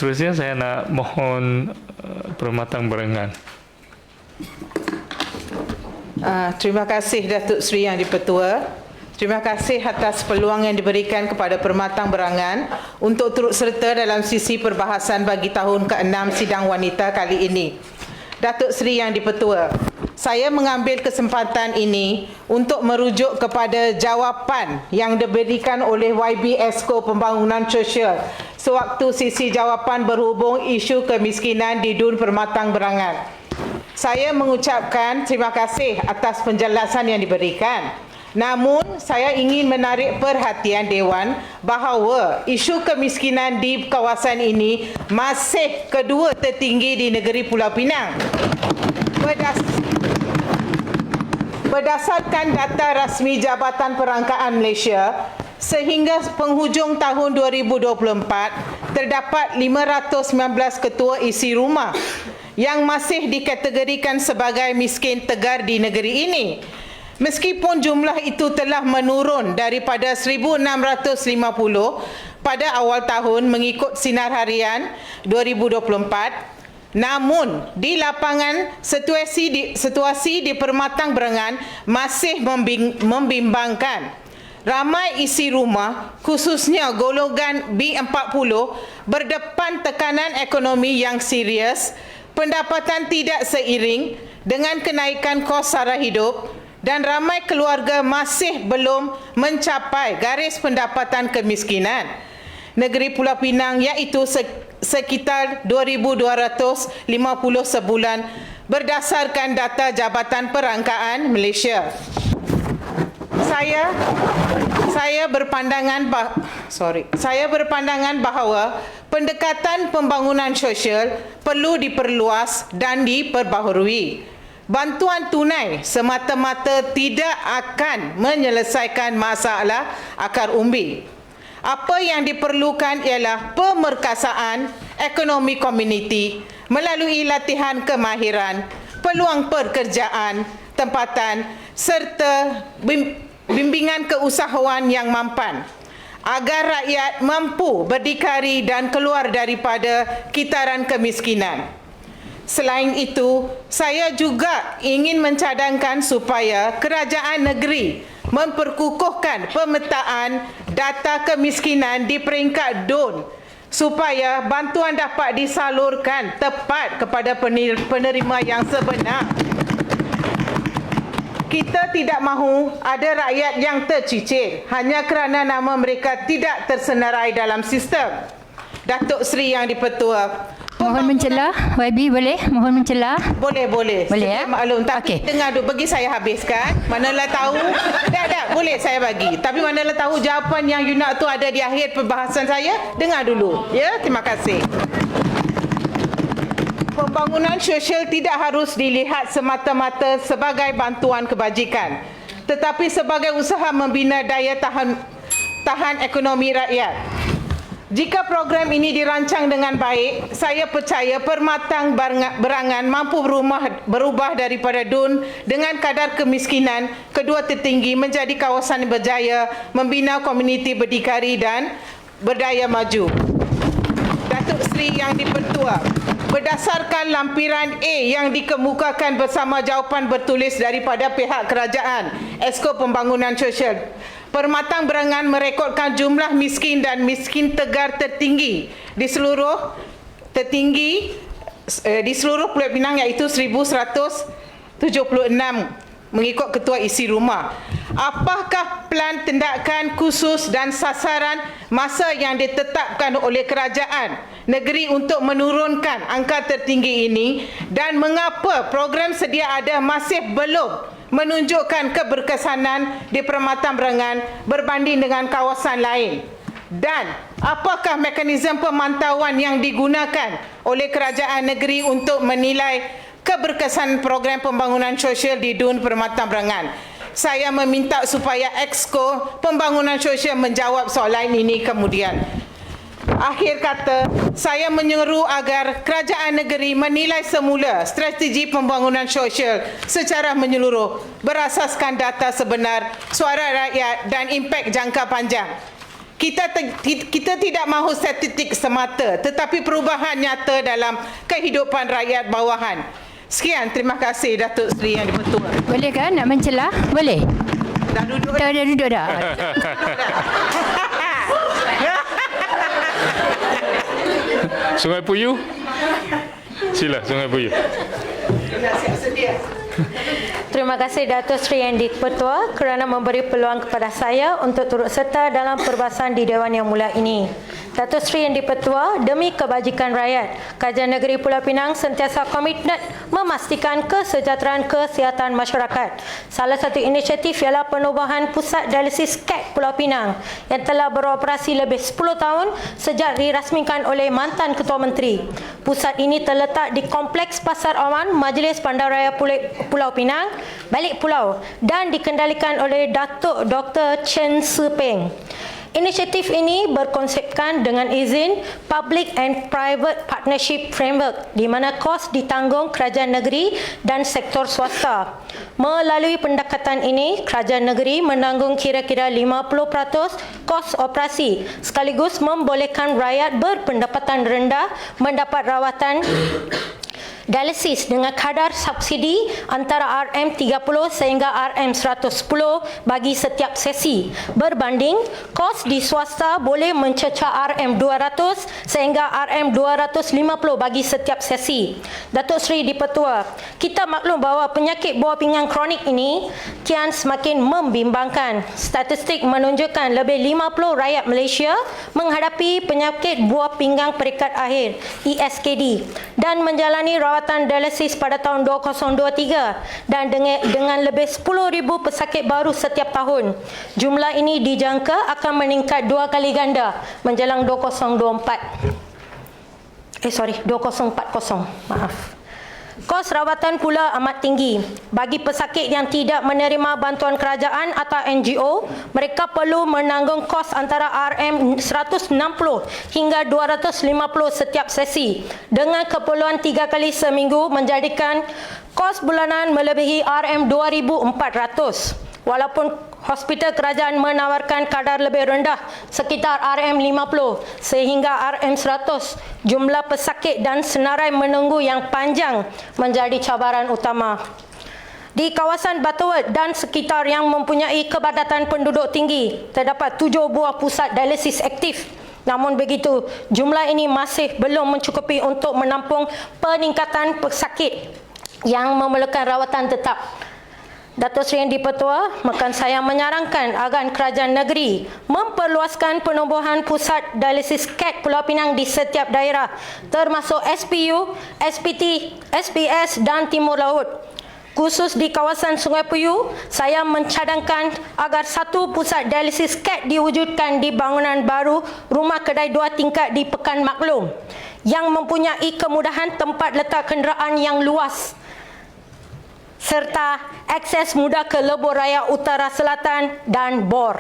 Seterusnya saya nak mohon Permatang Berangan. Terima kasih Datuk Seri Yang di-Pertua. Terima kasih atas peluang yang diberikan kepada Permatang Berangan untuk turut serta dalam sisi perbahasan bagi tahun ke-6 sidang wanita kali ini. Datuk Seri Yang di-Pertua, saya mengambil kesempatan ini untuk merujuk kepada jawapan yang diberikan oleh YB Esko Pembangunan Sosial sewaktu sisi jawapan berhubung isu kemiskinan di Dun Permatang Berangan. Saya mengucapkan terima kasih atas penjelasan yang diberikan. Namun, saya ingin menarik perhatian Dewan bahawa isu kemiskinan di kawasan ini masih kedua tertinggi di negeri Pulau Pinang. Berdasarkan data rasmi Jabatan Perangkaan Malaysia, sehingga penghujung tahun 2024, terdapat 519 ketua isi rumah yang masih dikategorikan sebagai miskin tegar di negeri ini. Meskipun jumlah itu telah menurun daripada 1,650 pada awal tahun mengikut Sinar Harian 2024, namun di lapangan situasi di Permatang Berangan masih membimbangkan. Ramai isi rumah, khususnya golongan B40, berdepan tekanan ekonomi yang serius, pendapatan tidak seiring dengan kenaikan kos sara hidup, dan ramai keluarga masih belum mencapai garis pendapatan kemiskinan. Negeri Pulau Pinang iaitu sekitar 2,250 sebulan berdasarkan data Jabatan Perangkaan Malaysia. Saya berpandangan bahawa pendekatan pembangunan sosial perlu diperluas dan diperbaharui. Bantuan tunai semata-mata tidak akan menyelesaikan masalah akar umbi. Apa yang diperlukan ialah pemerkasaan ekonomi komuniti melalui latihan kemahiran, peluang pekerjaan, tempatan serta bimbingan keusahawan yang mampan agar rakyat mampu berdikari dan keluar daripada kitaran kemiskinan. Selain itu, saya juga ingin mencadangkan supaya kerajaan negeri memperkukuhkan pemetaan data kemiskinan di peringkat DUN supaya bantuan dapat disalurkan tepat kepada penerima yang sebenar. Kita tidak mahu ada rakyat yang tercicir hanya kerana nama mereka tidak tersenarai dalam sistem. Datuk Seri Yang di-Pertua, mohon mencelah, YB boleh? Mohon mencelah. Boleh. Boleh, ya? Maklum, tapi dengar dulu, bagi saya habiskan. Manalah tahu, boleh saya bagi. Tapi manalah tahu jawapan yang you nak tu ada di akhir perbahasan saya, dengar dulu. Ya, terima kasih. Pembangunan sosial tidak harus dilihat semata-mata sebagai bantuan kebajikan, tetapi sebagai usaha membina daya tahan ekonomi rakyat. Jika program ini dirancang dengan baik, saya percaya Permatang Berangan mampu berubah daripada DUN dengan kadar kemiskinan kedua tertinggi menjadi kawasan berjaya, membina komuniti berdikari dan berdaya maju. Datuk Seri Yang di-Pertua, berdasarkan lampiran A yang dikemukakan bersama jawapan bertulis daripada pihak kerajaan Esko Pembangunan Sosial, Permatang Berangan merekodkan jumlah miskin dan miskin tegar tertinggi di seluruh Pulau Pinang iaitu 1,176 mengikut ketua isi rumah. Apakah plan tindakan khusus dan sasaran masa yang ditetapkan oleh kerajaan negeri untuk menurunkan angka tertinggi ini, dan mengapa program sedia ada masih belum menunjukkan keberkesanan di Permatang Berangan berbanding dengan kawasan lain? Dan apakah mekanisme pemantauan yang digunakan oleh kerajaan negeri untuk menilai keberkesanan program pembangunan sosial di DUN Permatang Berangan? Saya meminta supaya Exco Pembangunan Sosial menjawab soalan ini kemudian. Akhir kata, saya menyeru agar kerajaan negeri menilai semula strategi pembangunan sosial secara menyeluruh berasaskan data sebenar, suara rakyat dan impak jangka panjang. kita tidak mahu statistik semata, tetapi perubahan nyata dalam kehidupan rakyat bawahan. Sekian, terima kasih Datuk Seri Yang di-Pertua. Boleh kan nak mencelah? Boleh. Dah duduk Dah duduk dah. Sungai Puyuh. Sila Sungai Puyuh. Dah siap sedia. Terima kasih Datuk Seri Yang di-Pertua kerana memberi peluang kepada saya untuk turut serta dalam perbahasan di Dewan Yang Mulia ini. Datuk Seri Yang di-Pertua, demi kebajikan rakyat, Kerajaan Negeri Pulau Pinang sentiasa komitmen memastikan kesejahteraan kesihatan masyarakat. Salah satu inisiatif ialah penubuhan Pusat Dialisis KET Pulau Pinang yang telah beroperasi lebih 10 tahun sejak dirasmikan oleh mantan Ketua Menteri. Pusat ini terletak di Kompleks Pasar Awan Majlis Bandaraya Pulau Pinang, Balik Pulau dan dikendalikan oleh Datuk Dr. Chen Sepeng. Inisiatif ini berkonsepkan dengan izin Public and Private Partnership Framework di mana kos ditanggung kerajaan negeri dan sektor swasta. Melalui pendekatan ini, kerajaan negeri menanggung kira-kira 50% kos operasi sekaligus membolehkan rakyat berpendapatan rendah mendapat rawatan dialisis dengan kadar subsidi antara RM30 sehingga RM110 bagi setiap sesi. Berbanding, kos di swasta boleh mencecah RM200 sehingga RM250 bagi setiap sesi. Datuk Seri di-Pertua, kita maklum bahawa penyakit buah pinggang kronik ini kian semakin membimbangkan. Statistik menunjukkan lebih 50 rakyat Malaysia menghadapi penyakit buah pinggang peringkat akhir ESKD dan menjalani rawatan dialisis pada tahun 2023 dan dengan lebih 10,000 pesakit baru setiap tahun. Jumlah ini dijangka akan meningkat 2 kali ganda menjelang 2040. Maaf. Kos rawatan pula amat tinggi. Bagi pesakit yang tidak menerima bantuan kerajaan atau NGO, mereka perlu menanggung kos antara RM160 hingga 250 setiap sesi dengan keperluan 3 kali seminggu menjadikan kos bulanan melebihi RM2,400. Walaupun hospital kerajaan menawarkan kadar lebih rendah sekitar RM50 sehingga RM100, jumlah pesakit dan senarai menunggu yang panjang menjadi cabaran utama. Di kawasan Butterworth dan sekitar yang mempunyai kepadatan penduduk tinggi, terdapat 7 buah pusat dialisis aktif. Namun begitu, jumlah ini masih belum mencukupi untuk menampung peningkatan pesakit yang memerlukan rawatan tetap. Datuk Seri Yang di-Pertua, maka saya menyarankan agar kerajaan negeri memperluaskan penubuhan pusat dialisis KET Pulau Pinang di setiap daerah termasuk SPU, SPT, SPS dan Timur Laut. Khusus di kawasan Sungai Puyuh, saya mencadangkan agar satu pusat dialisis KET diwujudkan di bangunan baru rumah kedai 2 tingkat di Pekan Maklum yang mempunyai kemudahan tempat letak kenderaan yang luas serta akses mudah ke Lebuh Raya Utara Selatan dan Bor.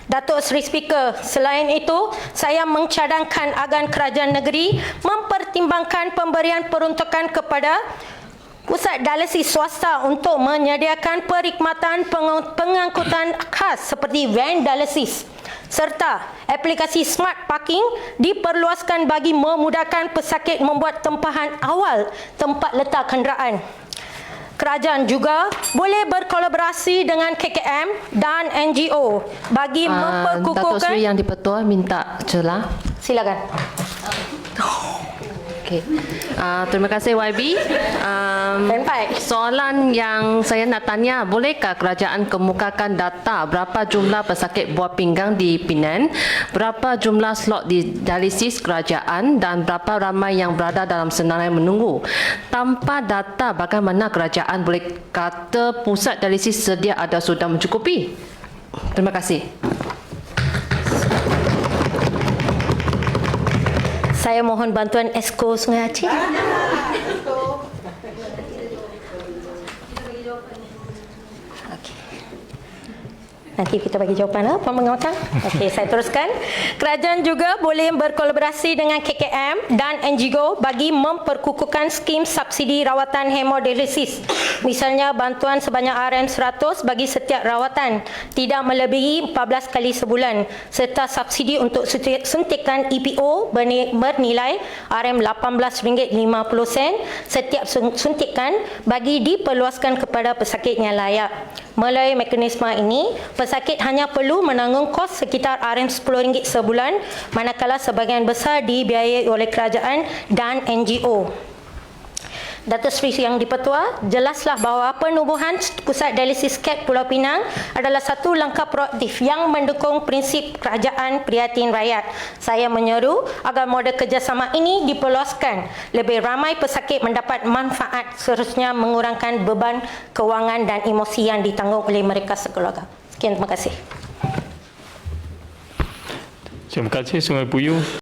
Datuk Seri Speaker, selain itu, saya mencadangkan agar kerajaan negeri mempertimbangkan pemberian peruntukan kepada pusat dialisis swasta untuk menyediakan perkhidmatan pengangkutan khas seperti van dialisis serta aplikasi smart parking diperluaskan bagi memudahkan pesakit membuat tempahan awal tempat letak kenderaan. Kerajaan juga boleh berkolaborasi dengan KKM dan NGO bagi memperkukuhkan... Datuk Seri Yang di-Pertua minta celah. Silakan. Okay. Terima kasih YB. Soalan yang saya nak tanya, bolehkah kerajaan kemukakan data berapa jumlah pesakit buah pinggang di Penang, berapa jumlah slot di dialisis kerajaan dan berapa ramai yang berada dalam senarai menunggu? Tanpa data, bagaimana kerajaan boleh kata pusat dialisis sedia ada sudah mencukupi? Terima kasih. Saya mohon bantuan Esko Sungai Aceh. Nanti kita bagi jawapan Puan Pengawasan. Okey, saya teruskan. Kerajaan juga boleh berkolaborasi dengan KKM dan NGO bagi memperkukuhkan skim subsidi rawatan hemodialisis. Misalnya bantuan sebanyak RM100 bagi setiap rawatan, tidak melebihi 14 kali sebulan, serta subsidi untuk suntikan EPO bernilai RM18.50 setiap suntikan bagi diperluaskan kepada pesakit yang layak. Melalui mekanisme ini, pesakit hanya perlu menanggung kos sekitar RM10 sebulan, manakala sebahagian besar dibiayai oleh kerajaan dan NGO. Datuk Seri Yang di-Pertua, jelaslah bahawa penubuhan Pusat Dialisis KET Pulau Pinang adalah satu langkah proaktif yang mendukung prinsip kerajaan prihatin rakyat. Saya menyeru agar model kerjasama ini diperluaskan. Lebih ramai pesakit mendapat manfaat, seterusnya mengurangkan beban kewangan dan emosi yang ditanggung oleh mereka sekeluarga. Sekian, terima kasih. Terima kasih Sungai Buyu.